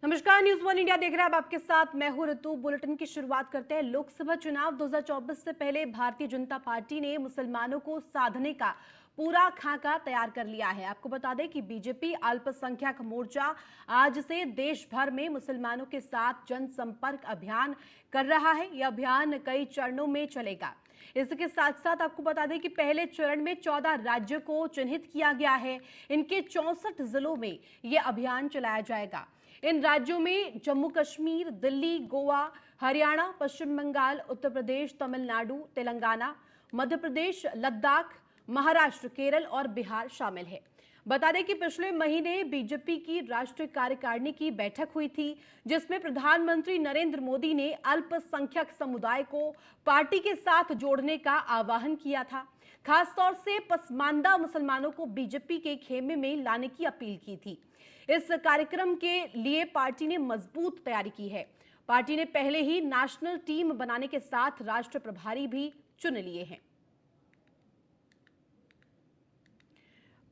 नमस्कार, news one India देख रहे हैं आप। आपके साथ मैं हूं ऋतु। बुलेटिन की शुरुआत करते हैं। लोकसभा चुनाव 2024 से पहले भारतीय जनता पार्टी ने मुसलमानों को साधने का पूरा खाका तैयार कर लिया है। आपको बता दें कि बीजेपी अल्पसंख्यक मोर्चा आज से देश भर में मुसलमानों के साथ जनसंपर्क अभियान कर रहा है। यह अभियान कई चरणों में चलेगा। इसके साथ साथ आपको बता दें कि पहले चरण में 14 राज्यों को चिन्हित किया गया है। इनके 64 जिलों में यह अभियान चलाया जाएगा। इन राज्यों में जम्मू कश्मीर, दिल्ली, गोवा, हरियाणा, पश्चिम बंगाल, उत्तर प्रदेश, तमिलनाडु, तेलंगाना, मध्य प्रदेश, लद्दाख, महाराष्ट्र, केरल और बिहार शामिल है। बता दें कि पिछले महीने बीजेपी की राष्ट्रीय कार्यकारिणी की बैठक हुई थी, जिसमें प्रधानमंत्री नरेंद्र मोदी ने अल्पसंख्यक समुदाय को पार्टी के साथ जोड़ने का आह्वान किया था। खासतौर से पसमानदा मुसलमानों को बीजेपी के खेमे में लाने की अपील की थी। इस कार्यक्रम के लिए पार्टी ने मजबूत तैयारी की है। पार्टी ने पहले ही नेशनल टीम बनाने के साथ राष्ट्रीय प्रभारी भी चुन लिए हैं।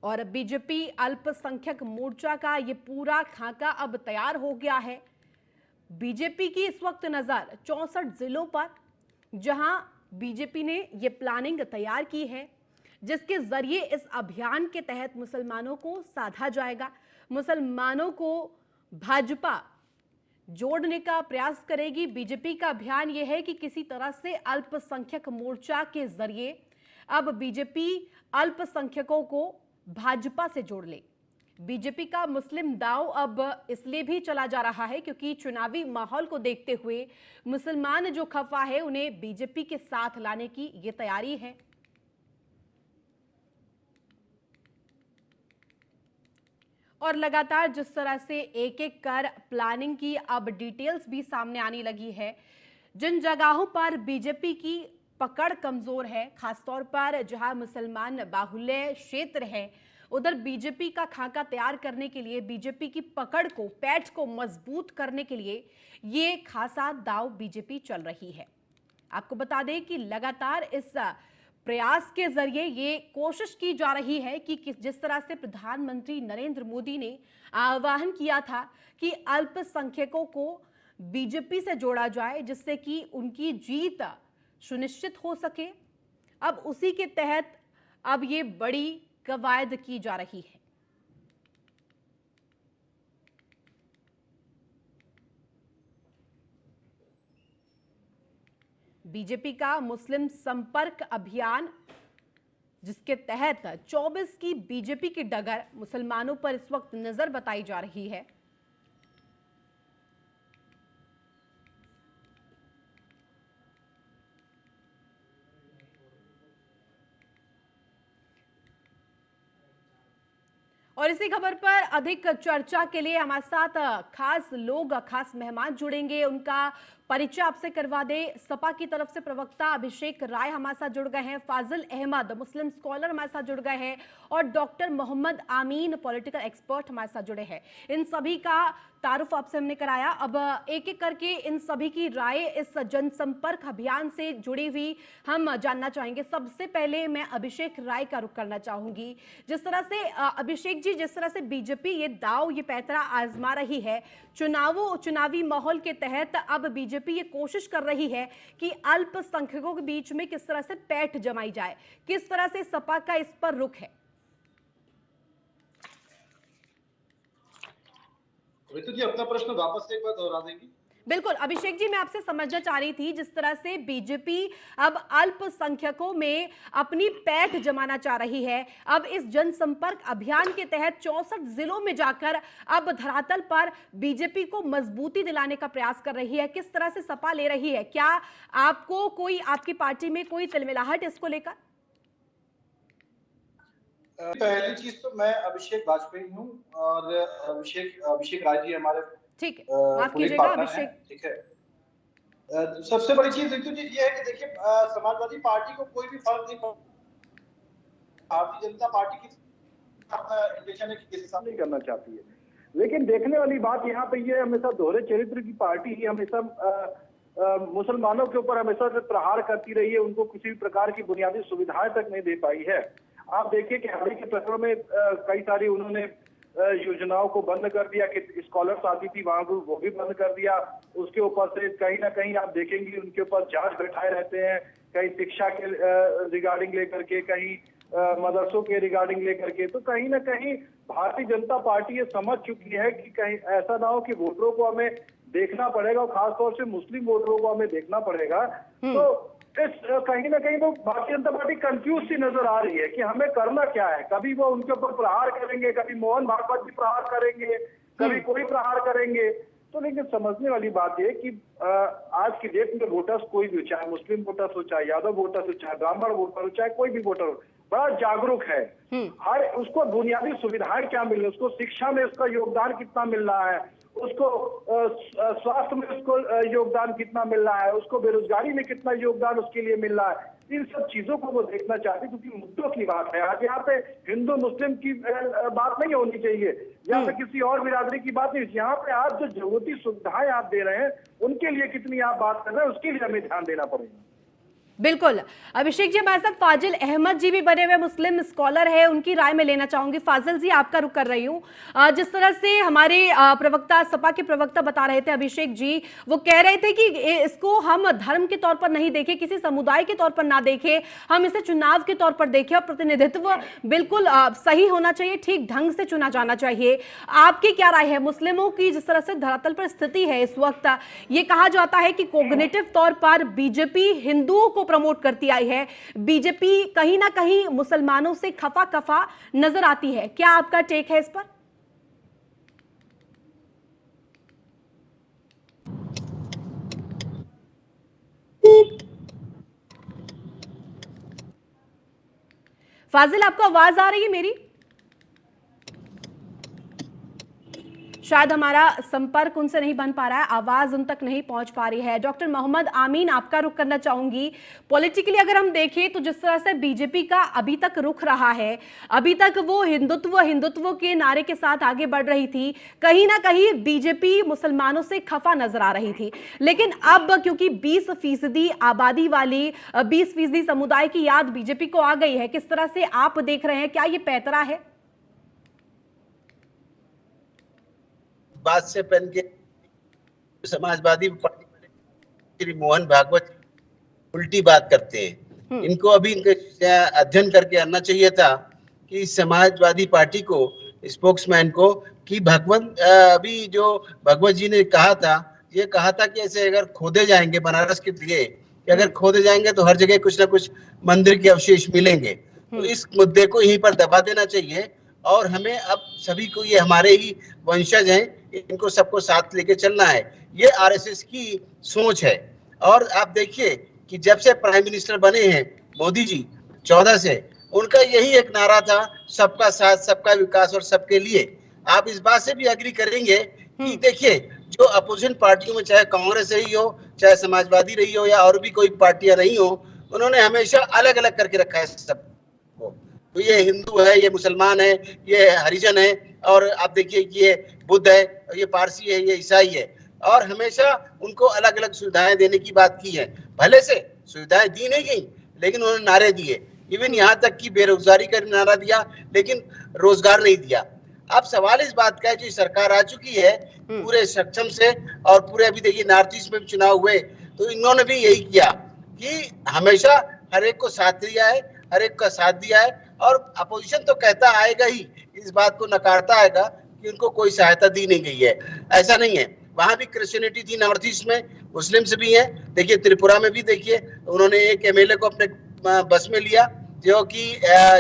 और बीजेपी अल्पसंख्यक मोर्चा का ये पूरा खाका अब तैयार हो गया है। बीजेपी की इस वक्त नजर 64 जिलों पर, जहां बीजेपी ने ये प्लानिंग तैयार की है, जिसके जरिए इस अभियान के तहत मुसलमानों को साधा जाएगा। मुसलमानों को भाजपा जोड़ने का प्रयास करेगी। बीजेपी का अभियान यह है कि किसी तरह से अल्पसंख्यक मोर्चा के जरिए अब बीजेपी अल्पसंख्यकों को भाजपा से जोड़ ले। बीजेपी का मुस्लिम दाव अब इसलिए भी चला जा रहा है क्योंकि चुनावी माहौल को देखते हुए मुसलमान जो खफा है, उन्हें बीजेपी के साथ लाने की ये तैयारी है। और लगातार जिस तरह से एक एक कर प्लानिंग की अब डिटेल्स भी सामने आने लगी है। जिन जगहों पर बीजेपी की पकड़ कमजोर है, खासतौर पर जहां मुसलमान बाहुल्य क्षेत्र है, उधर बीजेपी का खाका तैयार करने के लिए, बीजेपी की पकड़ को, पैठ को मजबूत करने के लिए ये खासा दाव बीजेपी चल रही है। आपको बता दें कि लगातार इस प्रयास के जरिए ये कोशिश की जा रही है कि जिस तरह से प्रधानमंत्री नरेंद्र मोदी ने आह्वान किया था कि अल्पसंख्यकों को बीजेपी से जोड़ा जाए, जिससे कि उनकी जीत सुनिश्चित हो सके। अब उसी के तहत अब ये बड़ी कवायद की जा रही है। बीजेपी का मुस्लिम संपर्क अभियान, जिसके तहत 24 की बीजेपी की डगर मुसलमानों पर इस वक्त नजर बताई जा रही है। और इसी खबर पर अधिक चर्चा के लिए हमारे साथ खास लोग, खास मेहमान जुड़ेंगे। उनका परिचय आपसे करवा दें। सपा की तरफ से प्रवक्ता अभिषेक राय हमारे साथ जुड़ गए हैं, फाजिल अहमद मुस्लिम स्कॉलर हमारे साथ जुड़ गए हैं, और डॉक्टर मोहम्मद आमीन पॉलिटिकल एक्सपर्ट हमारे साथ जुड़े हैं। इन सभी का तारुफ आपसे हमने कराया। अब एक एक करके इन सभी की राय इस जनसंपर्क अभियान से जुड़ी हुई हम जानना चाहेंगे। सबसे पहले मैं अभिषेक राय का रुख करना चाहूंगी। जिस तरह से अभिषेक जी, जिस तरह से बीजेपी ये दाव, ये पैतरा आजमा रही है चुनावी माहौल के तहत, अब बीजेपी ये कोशिश कर रही है कि अल्पसंख्यकों के बीच में किस तरह से पैठ जमाई जाए, किस तरह से सपा का इस पर रुख है? ऋतु जी, अपना प्रश्न वापस से एक बार दोहरा देंगी? बिल्कुल अभिषेक जी, मैं आपसे समझना चाह रही थी, जिस तरह से बीजेपी अब अल्पसंख्यकों में अपनी पैठ जमाना चाह रही है, अब इस जनसंपर्क अभियान के तहत 64 जिलों में जाकर अब धरातल पर बीजेपी को मजबूती दिलाने का प्रयास कर रही है, किस तरह से सपा ले रही है? क्या आपको कोई, आपकी पार्टी में कोई तिलमिलाहट इसको लेकर? पहली चीज तो मैं अभिषेक वाजपेयी हूँ और अभिषेक राय जी हमारे ठीक है, माफ कीजिएगा अभिषेक। ठीक है। सबसे बड़ी चीज ऋतु जी ये है कि देखिए, समाजवादी पार्टी को कोई भी फर्क नहीं पड़ता। भारतीय जनता पार्टी की अपना इंटेंशन है कि किसी साथ नहीं करना चाहती है, लेकिन देखने वाली बात यहाँ पे ये हमेशा दोहरे चरित्र की पार्टी ही हमेशा मुसलमानों के ऊपर हमेशा से प्रहार करती रही है, उनको किसी भी प्रकार की बुनियादी सुविधाएं तक नहीं दे पाई है। आप देखिए कि हाल ही के प्रकरण में कई सारी उन्होंने योजनाओं को बंद कर दिया कि स्कॉलर्स आती थी वहां वो भी बंद कर दिया। उसके ऊपर से कहीं ना कहीं आप देखेंगे उनके ऊपर जांच बैठाए रहते हैं, कहीं शिक्षा के रिगार्डिंग लेकर के, कहीं मदरसों के रिगार्डिंग लेकर के। तो कहीं ना कहीं भारतीय जनता पार्टी ये समझ चुकी है कि कहीं ऐसा ना हो कि वोटरों को हमें देखना पड़ेगा, और खासतौर से मुस्लिम वोटरों को हमें देखना पड़ेगा। तो इस कहीं ना कहीं वो भारतीय जनता पार्टी कंफ्यूज सी नजर आ रही है कि हमें करना क्या है। कभी वो उनके ऊपर प्रहार करेंगे, कभी मोहन भागवत जी प्रहार करेंगे, कभी कोई प्रहार करेंगे। तो लेकिन समझने वाली बात है कि आज की डेट में वोटर्स कोई भी, चाहे मुस्लिम वोटर्स हो, चाहे यादव वोटर्स हो, चाहे ब्राह्मण वोटर हो, चाहे कोई भी वोटर हो, बड़ा जागरूक है। हर उसको बुनियादी सुविधाएं क्या मिल रही है, उसको शिक्षा में उसका योगदान कितना मिल रहा है, उसको स्वास्थ्य में उसको योगदान कितना मिल रहा है, उसको बेरोजगारी में कितना योगदान उसके लिए मिल रहा है। इन सब चीजों को वो देखना चाहते हैं, क्योंकि मुद्दों की बात है। आज यहाँ पे हिंदू मुस्लिम की बात नहीं होनी चाहिए, यहाँ पे किसी और बिरादरी की बात नहीं। यहाँ पे आप जो जरूरती सुविधाएं आप दे रहे हैं, उनके लिए कितनी आप बात कर रहे हैं, उसके लिए हमें ध्यान देना पड़ेगा। बिल्कुल। अभिषेक जी, हमारे साथ फाजिल अहमद जी भी बने हुए मुस्लिम स्कॉलर है, उनकी राय में लेना चाहूंगी। फाजिल जी, आपका रुख कर रही हूँ। जिस तरह से हमारे प्रवक्ता, सपा के प्रवक्ता बता रहे थे अभिषेक जी, वो कह रहे थे कि इसको हम धर्म के तौर पर नहीं देखें, किसी समुदाय के तौर पर ना देखें, हम इसे चुनाव के तौर पर देखें, और प्रतिनिधित्व बिल्कुल सही होना चाहिए, ठीक ढंग से चुना जाना चाहिए। आपकी क्या राय है? मुस्लिमों की जिस तरह से धरातल पर स्थिति है इस वक्त, ये कहा जाता है कि कॉग्निटिव तौर पर बीजेपी हिंदुओं को प्रमोट करती आई है, बीजेपी कहीं ना कहीं मुसलमानों से खफा खफा नजर आती है। क्या आपका टेक है इस पर? फाजिल, आपको आवाज आ रही है मेरी? शायद हमारा संपर्क उनसे नहीं बन पा रहा है, आवाज उन तक नहीं पहुंच पा रही है। डॉक्टर मोहम्मद आमीन, आपका रुख करना चाहूंगी। पॉलिटिकली अगर हम देखें तो जिस तरह से बीजेपी का अभी तक रुख रहा है, अभी तक वो हिंदुत्व हिंदुत्व के नारे के साथ आगे बढ़ रही थी, कहीं ना कहीं बीजेपी मुसलमानों से खफा नजर आ रही थी। लेकिन अब क्योंकि 20% आबादी वाली 20% समुदाय की याद बीजेपी को आ गई है, किस तरह से आप देख रहे हैं, क्या ये पैतरा है? बात से पहन के समाजवादी पार्टी श्री मोहन भागवत उल्टी बात करते हैं। इनको अभी अध्ययन करके आना चाहिए था कि समाजवादी पार्टी को, स्पोक्समैन को, कि भगवंत अभी जो भगवत जी ने कहा था, ये कहा था कि ऐसे अगर खोदे जाएंगे बनारस के लिए, कि अगर खोदे जाएंगे तो हर जगह कुछ ना कुछ मंदिर के अवशेष मिलेंगे। तो इस मुद्दे को यहीं पर दबा देना चाहिए, और हमें अब सभी को, ये हमारे ही वंशज हैं, इनको सबको साथ लेके चलना है। ये आरएसएस की सोच है। और आप देखिए कि जब से प्राइम मिनिस्टर बने हैं मोदी जी 14 से, उनका यही एक नारा था, सबका साथ, सबका विकास और सबके लिए। आप इस बात से भी एग्री करेंगे कि देखिए, जो अपोजिशन पार्टियों में, चाहे कांग्रेस रही हो, चाहे समाजवादी रही हो, या और भी कोई पार्टियां रही हो, उन्होंने हमेशा अलग अलग करके रखा है सबको। तो ये हिंदू है, ये मुसलमान है, ये हरिजन है, और आप देखिए कि ये बुद्ध है, ये पारसी है, ये ईसाई है, और हमेशा उनको अलग अलग सुविधाएं देने की बात की है। भले से सुविधाएं दी नहीं गई, लेकिन उन्होंने नारे दिए। इवन यहाँ तक कि बेरोजगारी का नारा दिया, लेकिन रोजगार नहीं दिया। अब सवाल इस बात का है, जो सरकार आ चुकी है पूरे सक्षम से, और पूरे अभी देखिए नॉर्थ ईस्ट में भी चुनाव हुए, तो इन्होंने भी यही किया कि हमेशा हर एक को साथ दिया है, हर एक का साथ दिया है। और अपोजिशन तो कहता आएगा ही, इस बात को नकारता आएगा कि उनको कोई सहायता दी नहीं गई है। ऐसा नहीं है, वहां भी क्रिश्चियनिटी थी नॉर्थ ईस्ट में, मुस्लिम्स भी हैं। देखिए त्रिपुरा में भी देखिए, उन्होंने एक एमएलए को अपने बस में लिया जो कि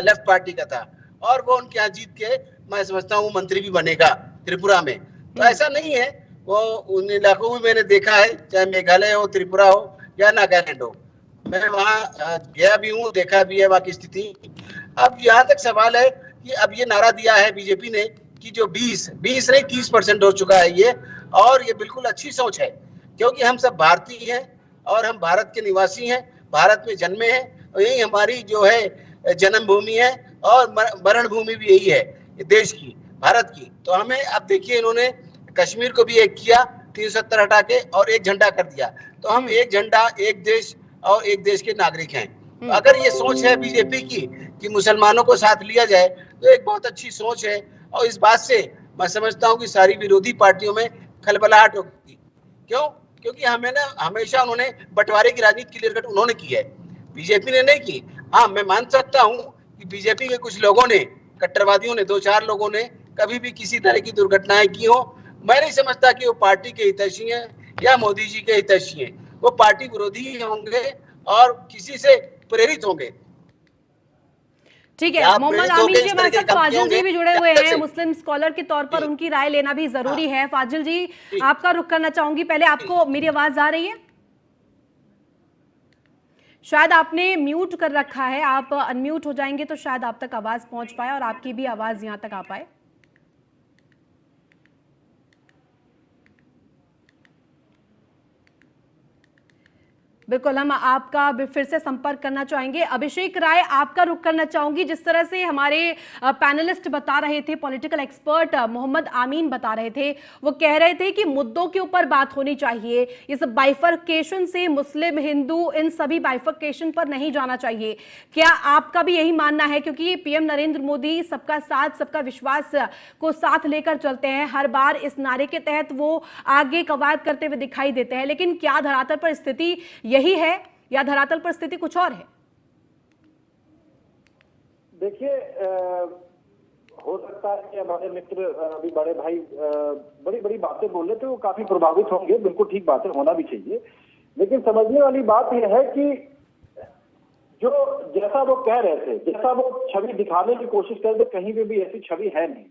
लेफ्ट पार्टी का था, और वो उनके यहाँ जीत के, मैं समझता हूँ, मंत्री भी बनेगा त्रिपुरा में। तो ऐसा नहीं है, वो उन इलाकों में मैंने देखा है, चाहे मेघालय हो, त्रिपुरा हो, या नागालैंड हो, मैं वहाँ गया भी हूँ, देखा भी है वहाँ की स्थिति। अब यहाँ तक सवाल है कि अब ये नारा दिया है बीजेपी ने कि जो 20 नहीं 30% हो चुका है ये, और ये बिल्कुल अच्छी सोच है, क्योंकि हम सब भारतीय हैं और हम भारत के निवासी हैं, भारत में जन्मे हैं, और यही हमारी जो है जन्मभूमि है, और मरण भूमि भी यही है देश की, भारत की। तो हमें अब देखिए, इन्होंने कश्मीर को भी एक किया, 370 हटा के, और एक झंडा कर दिया। तो हम एक झंडा, एक देश और एक देश के नागरिक हैं। तो अगर ये सोच है बीजेपी की कि मुसलमानों को साथ लिया जाए, तो एक बहुत अच्छी सोच है, और इस बात से मैं समझता हूं कि सारी विरोधी पार्टियों में खलबलाहट होगी। क्यों? क्योंकि हमें ना हमेशा उन्होंने बंटवारे की राजनीति क्लियर कट उन्होंने की है, बीजेपी ने नहीं की। हाँ, मैं मान सकता हूं कि बीजेपी के कुछ लोगों ने, कट्टरवादियों ने, 2-4 लोगों ने कभी भी किसी तरह की दुर्घटनाएं की हो। मैं नहीं समझता कि वो पार्टी के हितैषी हैं या मोदी जी के हितैषी हैं। वो पार्टी विरोधी ही होंगे और किसी से प्रेरित होंगे। ठीक है, क्या मोहम्मद प्रेरित आमीन होंगे जी इस तरह हमारे के साथ काम किए फाजिल होंगे जी भी जुड़े या हुए हैं, कैसे? मुस्लिम स्कॉलर के तौर पर जी, उनकी राय लेना भी जरूरी हाँ, है। फाजिल जी, जी, आपका रुख करना चाहूंगी, पहले जी, आपको मेरी आवाज आ रही है? शायद आपने म्यूट कर रखा है, आप अनम्यूट हो जाएंगे तो शायद आप तक आवाज पहुंच पाए और आपकी भी आवाज यहां तक आ पाए। बिल्कुल, हम आपका फिर से संपर्क करना चाहेंगे। अभिषेक राय, आपका रुख करना चाहूंगी। जिस तरह से हमारे पैनलिस्ट बता रहे थे, पॉलिटिकल एक्सपर्ट मोहम्मद आमीन बता रहे थे, वो कह रहे थे कि मुद्दों के ऊपर बात होनी चाहिए, इस बाइफर्केशन से मुस्लिम हिंदू इन सभी बाइफर्केशन पर नहीं जाना चाहिए। क्या आपका भी यही मानना है? क्योंकि पीएम नरेंद्र मोदी सबका साथ सबका विश्वास को साथ लेकर चलते हैं, हर बार इस नारे के तहत वो आगे कवायद करते हुए दिखाई देते हैं, लेकिन क्या धरातल पर स्थिति यही है या धरातल पर स्थिति कुछ और है? देखिए, हो सकता है कि हमारे मित्र अभी बड़े भाई बड़ी बड़ी बातें बोल रहे थे, वो काफी प्रभावित होंगे, बिल्कुल ठीक बातें होना भी चाहिए। लेकिन समझने वाली बात यह है कि जो जैसा वो कह रहे थे, जैसा वो छवि दिखाने की कोशिश कर रहे थे, कहीं पे भी ऐसी छवि है नहीं।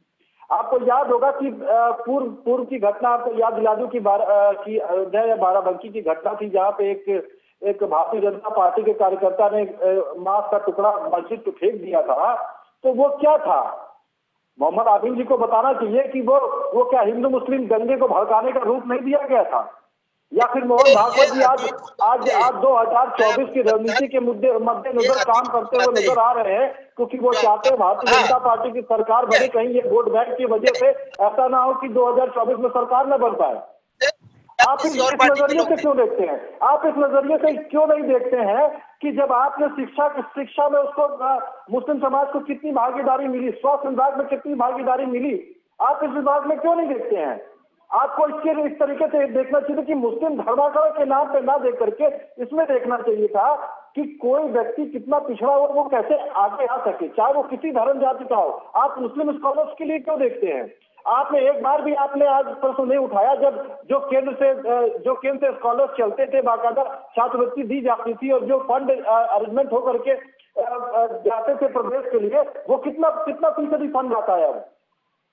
आपको याद होगा कि पूर्व की घटना आपको याद दिला दूं कि अयोध्या या बाराबंकी की घटना थी, जहाँ पे एक भारतीय जनता पार्टी के कार्यकर्ता ने मांस का टुकड़ा मस्जिद पे फेंक दिया था। तो वो क्या था? मोहम्मद आमीन जी को बताना चाहिए कि वो क्या हिंदू मुस्लिम दंगे को भड़काने का रूप नहीं दिया गया था? या फिर मोहन भागवत जी आज 2024 की रणनीति के मद्देनजर काम करते हुए नजर आ रहे हैं, क्योंकि वो चाहते हैं भारतीय जनता पार्टी की सरकार बने, कहीं ये वोट बैंक की वजह से ऐसा ना हो कि 2024 में सरकार न बन पाए। आप इस नजरिए से क्यों देखते हैं? आप इस नजरिए से क्यों नहीं देखते हैं कि जब आपने शिक्षा में उसको मुस्लिम समाज को कितनी भागीदारी मिली, स्वास्थ्य विभाग में कितनी भागीदारी मिली, आप इस विभाग में क्यों नहीं देखते हैं? आपको इसके लिए इस तरीके से देखना चाहिए कि मुस्लिम धर्मांतरण के नाम पे ना देख करके इसमें देखना चाहिए था कि कोई व्यक्ति कितना पिछड़ा हो, वो कैसे आगे आ सके, चाहे वो किसी धर्म जाति का हो। आप मुस्लिम स्कॉलर्स के लिए क्यों देखते हैं? आपने एक बार भी आपने आज प्रश्न नहीं उठाया जब जो केंद्र से स्कॉलर्स चलते थे, बाकायदा छात्रवृत्ति दी जाती थी और जो फंड अरेंजमेंट होकर के जाते थे प्रदेश के लिए, वो कितना फीसदी फंड आता है अब?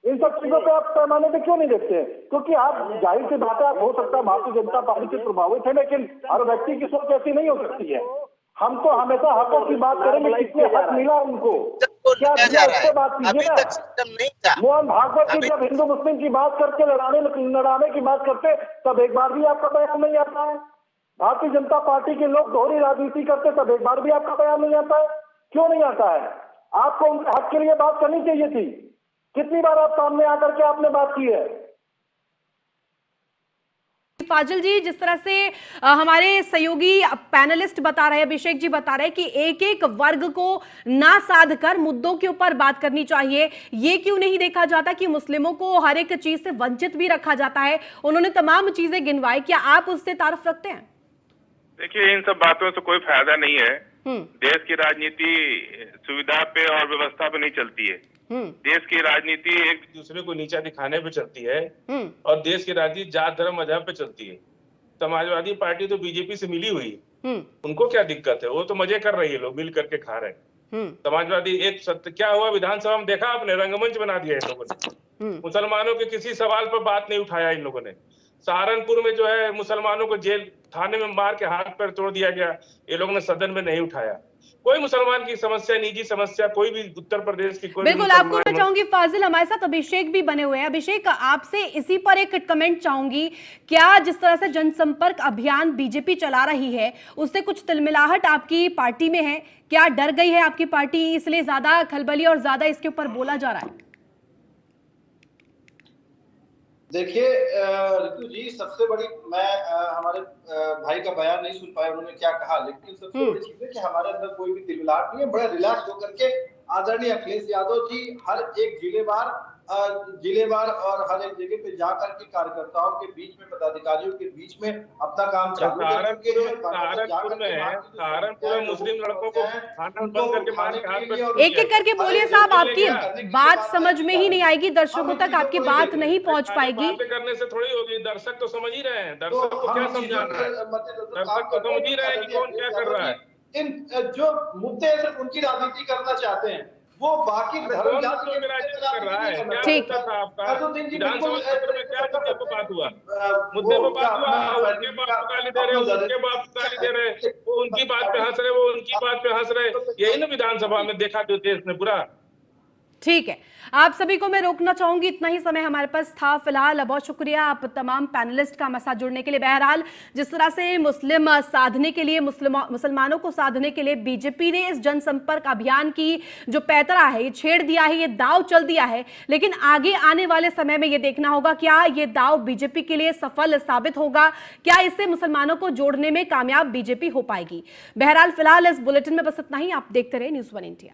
इन सब चीजों पे आप पैमाने पे क्यों नहीं देखते हैं? क्योंकि आप जाहिर सी बात है, आप हो सकता है भारतीय जनता पार्टी से प्रभावित है, लेकिन हर व्यक्ति की सोच ऐसी नहीं हो सकती है। हम तो हमेशा हकों की बात करेंगे, कितने हक मिला उनको, क्या दिया, उससे बात कीजिए ना। मोहन भागवत जी जब हिंदू मुस्लिम की बात करके लड़ाने की बात करते, तब एक बार भी आपका बयान नहीं आता है। भारतीय जनता पार्टी के लोग दोहरी राजनीति करते, तब एक बार भी आपका बयान नहीं आता है। क्यों नहीं आता है? आपको उनके हक के लिए बात करनी चाहिए थी। कितनी बार आप सामने आकर के आपने बात की है? फाजिल जी, जिस तरह से हमारे सहयोगी पैनलिस्ट बता रहे हैं, अभिषेक जी बता रहे हैं कि एक एक वर्ग को ना साध कर मुद्दों के ऊपर बात करनी चाहिए, ये क्यों नहीं देखा जाता कि मुस्लिमों को हर एक चीज से वंचित भी रखा जाता है? उन्होंने तमाम चीजें गिनवाई, क्या आप उससे तारुफ रखते हैं? देखिए, इन सब बातों से कोई फायदा नहीं है। देश की राजनीति सुविधा पे और व्यवस्था पे नहीं चलती है। देश की राजनीति एक दूसरे को नीचा दिखाने पे चलती है और देश की राजनीति जात धर्म मजहब पे चलती है। समाजवादी पार्टी तो बीजेपी से मिली हुई, उनको क्या दिक्कत है? वो तो मजे कर रही है, लोग मिल करके खा रहे हैं। समाजवादी एक सत्य क्या हुआ विधानसभा में देखा आपने? रंगमंच बना दिया इन लोगों ने। मुसलमानों के किसी सवाल पर बात नहीं उठाया इन लोगों ने। सहारनपुर में जो है मुसलमानों को जेल थाने में मार के हाथ पैर तोड़ दिया गया, ये लोगों ने सदन में नहीं उठाया। कोई मुसलमान की समस्या, निजी समस्या, कोई भी उत्तर प्रदेश की कोई बिल्कुल आपको मैं चाहूंगी। फाजिल, हमारे साथ अभिषेक भी बने हुए हैं। अभिषेक, आपसे इसी पर एक कमेंट चाहूंगी। क्या जिस तरह से जनसंपर्क अभियान बीजेपी चला रही है, उससे कुछ तिलमिलाहट आपकी पार्टी में है? क्या डर गई है आपकी पार्टी, इसलिए ज्यादा खलबली और ज्यादा इसके ऊपर बोला जा रहा है? देखिए ऋतु जी, सबसे बड़ी मैं हमारे भाई का बयान नहीं सुन पाया उन्होंने क्या कहा, लेकिन सबसे बड़ी चीज है कि हमारे अंदर कोई भी तिलमिलाहट नहीं है। बड़ा रिलैक्स होकर के आदरणीय अखिलेश यादव जी हर एक जिलेवार जिलेवार और हर एक जगह पे जा करके कार्यकर्ताओं के बीच में, पदाधिकारियों के बीच में अपना काम चालू कर चुके हैं। सहारनपुर में मुस्लिम लड़कों को खाना बंद करके मारे हाथ पर। एक एक करके बोलिए साहब, आपकी बात समझ में ही नहीं आएगी, दर्शकों तक आपकी बात नहीं पहुंच पाएगी। करने से थोड़ी होगी, दर्शक तो समझ ही रहे हैं, दर्शक को क्या समझाना है, दर्शक तो समझ ही रहे हैं कि कौन क्या कर रहा है। इन जो मुद्दे सिर्फ उनकी राजनीति करना चाहते हैं, वो बाकी धर्म जाति के कर रहा है। क्या ठीक मुद्दा था आपका? असदुद्दीन जी विधानसभा बिल्कुल सत्र में क्या मुद्दे पे बात हुआ? मुद्दे पे बात हुआ, उनके बाप को गाली दे रहे, उनके बाप को गाली दे रहे, वो उनकी बात पे हंस रहे, वो उनकी बात पे हंस रहे। यही ना विधानसभा में देखा जो देश में पूरा। ठीक है, आप सभी को मैं रोकना चाहूंगी, इतना ही समय हमारे पास था फिलहाल। बहुत शुक्रिया आप तमाम पैनलिस्ट का हमारे साथ जुड़ने के लिए। बहरहाल जिस तरह से मुस्लिम साधने के लिए, मुसलमानों को साधने के लिए बीजेपी ने इस जनसंपर्क अभियान की जो पैतरा है, ये छेड़ दिया है, ये दाव चल दिया है, लेकिन आगे आने वाले समय में ये देखना होगा क्या ये दाव बीजेपी के लिए सफल साबित होगा, क्या इससे मुसलमानों को जोड़ने में कामयाब बीजेपी हो पाएगी। बहरहाल फिलहाल इस बुलेटिन में बस इतना ही। आप देखते रहे News 1 इंडिया।